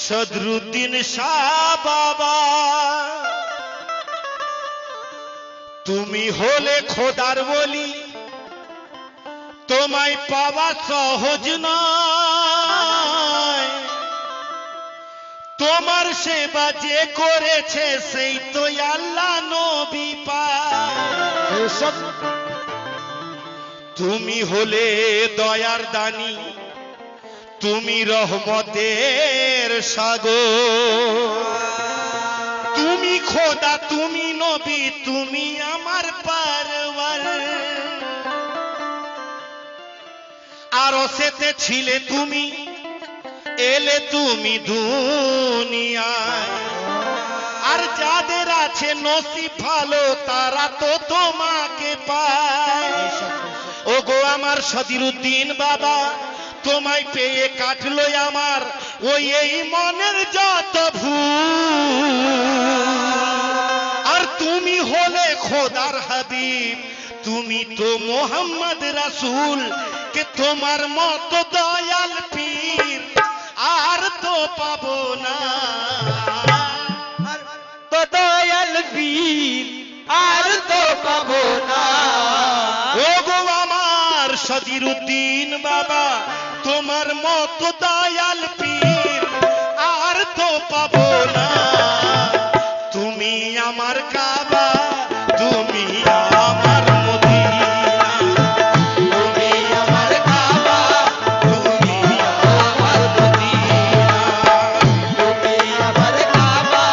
সদরুদ্দিন শাহ বাবা, তুমি হলে খোদার বলি, তোমায় পাওয়া সহজ নয়। তোমার সেবা যে করেছে সেই তো আল্লাহ নবী পায়। তুমি হলে দয়ার দানি, তুমি রহমতের সাগর, তুমি খোদা, তুমি নবী, তুমি আমার পারওয়ার। আরশেতে ছিলে তুমি, এলে তুমি দুনিয়ায়। আর যাদের আছে নসিব ভালো তারা তো তোমাকে পায়। ওগো আমার সদিরুদ্দিন বাবা, তোমায় পেয়ে কাটলো আমার ওই এই মনের যত ভুল। আর তুমি হলে খোদার হাবিব, তুমি তো মোহাম্মদ রাসূল, কে তোমার মতো দয়াল পীর আর তো পাবো না। তো দয়াল পীর আর তো পাবো না। ওগো আমার সদিরুদ্দিন বাবা, তোমার মতো দয়াল পীর আর তো পাবো না। তুমি আমার কাবা, তুমি আমার মদিনা, তুমি আমার কাবা, তুমি আমার মদিনা, তুমি আমার কাবা,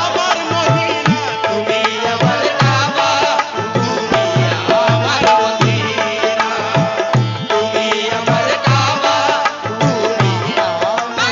আমার মদিনা, তুমি আমার কাবা, তুমি আমার মদিনা, তুমি আমার কাবা, তুমি আমার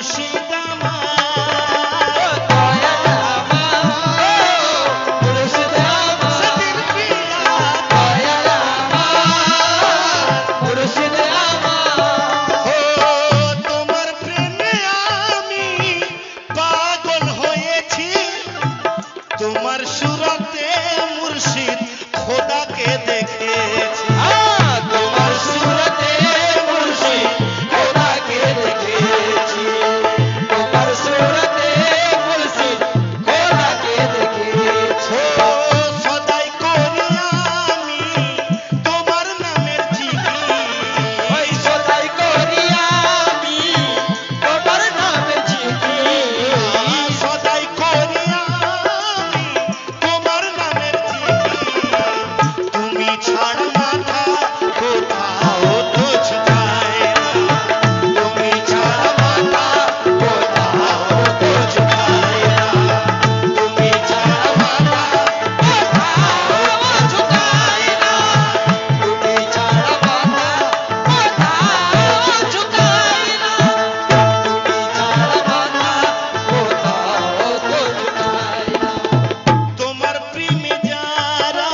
মুর্শিদ আমার দয়াল আমার মুর্শিদ আমার সদির পিয়া দয়াল আমার মুর্শিদ আমার ও তোমার প্রেমে আমি পাগল হয়েছি তোমার সুরতে মুর্শিদ খোদাকে দেখেছি তোমার সুরতে মুর্শিদ খোদাকে দেখেছি তোমার সুরতে মুর্শিদ খোদাকে দেখেছি ও সদাই করি আমি তোমার নামের জিকির ওই সদাই করি আমি তোমার নামে জিকির সদাই করি আমি তোমার নামের জিকির তুমি ছাড়া মাথা কোথাও তো ঝুঁকায় না তুমি ছাড়া মাথা কোথাও তো ঝুঁকায় না তুমি ছাড়া মাথা কোথাও ঝুঁকায় না তুমি ছাড়া মাথা কোথাও ঝুঁকায় না তুমি ছাড়া মাথা কোথাও তো ঝুঁকায় না তোমার প্রেমে যারা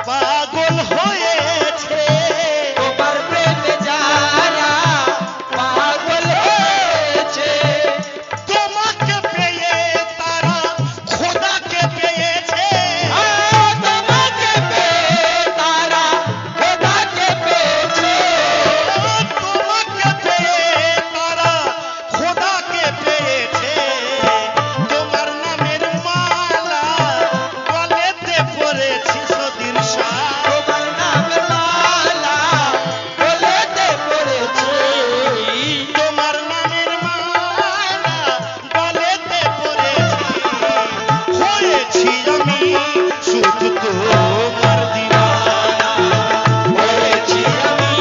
পাগল হয়েছে তোমার প্রেমে যারা পাগল হয়েছে তোমাকে পেয়ে তারা খোদাকে পেয়েছে তোমাকে পেয়ে তারা খোদাকে পেয়েছে তোমাকে পেয়ে তারা খোদাকে পেয়েছে তোমার নামের মালা গলেতে পড়েছি সদির শাহ তোমার নামের মালা গলেতে পড়েছে তোমার নামের মালা গলেতে পড়েছি হয়েছি আমি শুধু তোমার দিওয়ানা হয়েছি আমি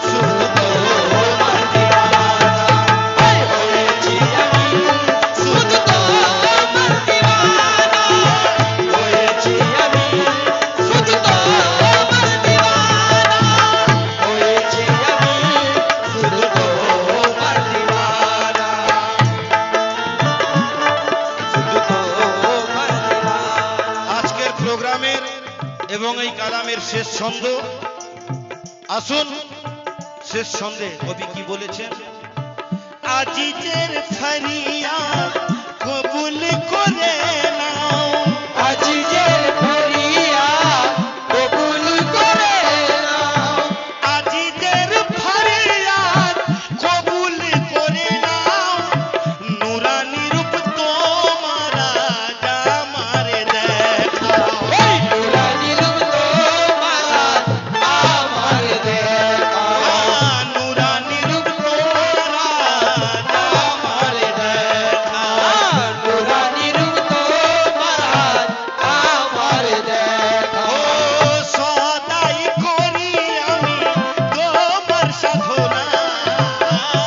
শুধু তোমার দিওয়ানা হয়েছি আমি শুধু তোমার দিওয়ানা হয়েছি আমি শুধু তোমার দিওয়ানা হয়েছি আমি শুধু তোমার দিওয়ানা শুধু তোমার দিওয়ানা আজকের প্রোগ্রামের এবং এই কালামের শেষ ছন্দ আসুন শেষ ছন্দে কবি কি বলেছেন আজিজের ফরিয়াদ কবুল করে নাও আজিজের ফরিয়াদ কবুল করে নাও আজিজের ফরিয়াদ কবুল করে নাও নুরানি রূপ তোমার জামারে দেখাও এই নুরানি রূপ তোমার আমার দেখা নুরানি রূপ তোমার জামারে দেখাও নুরানি রূপ তোমার আমার দেখা ও সদাই করি আমি তোমার সাধনা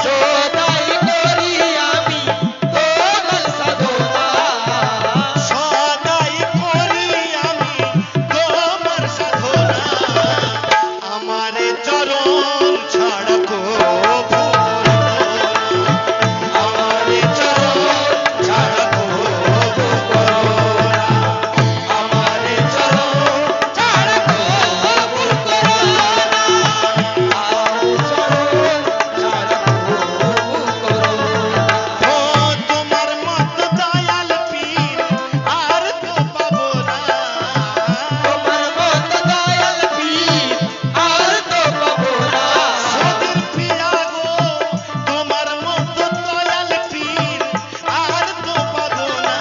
সদাই করি আমি তোমার সাধনা সদাই করি আমি তোমার সাধনা আমারে চরণ ছাড়া কবু আমারে চরণ ছাড়া কবু আমারে চরণ ছাড়া কবু ও তোমার মত দয়াল পীর আর তো পাবো না সদির পিয়া গো তোমার মত দয়াল পীর আর তো পাবো না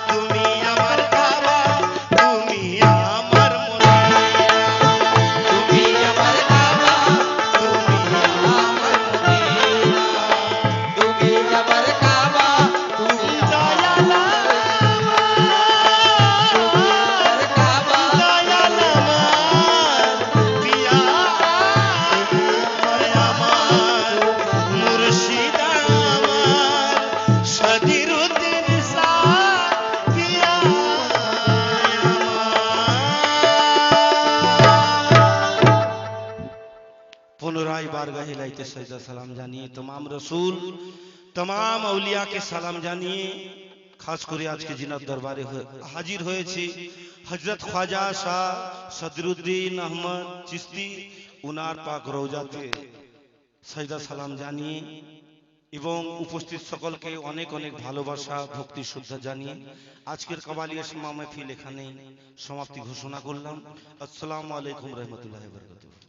তুমি আমার বাবা তুমি আমার মনিরা তুমি আমার বাবা তুমি আমার মনিরা দয়াল দয়াল আমার পিয়া আমার মুর্শিদ আমার সদিরুদ্দিন শাহ পিয়া আমার পুনরায় বারগাহে লাইতে সাজদা সালাম জানিয়ে तमाम रसूल तमाम औलिया के सालाम जानिए खास করে আজকে জিনাত দরবারে হাজির হয়েছি হযরত খ্বাজা শাহ সদরুদ্দিন আহমদ চিশতি উনার পাক রওজাতে সাজদা সালাম জানিয়ে এবং উপস্থিত সকলকে অনেক অনেক ভালোবাসা ভক্তি শ্রদ্ধা জানিয়ে আজকের কাওয়ালিয়া সমা মাহফিল এখানেই সমাপ্তি ঘোষণা করলাম। আসসালামু আলাইকুম রহমতুল্লাহি ওয়া বারাকাতুহু।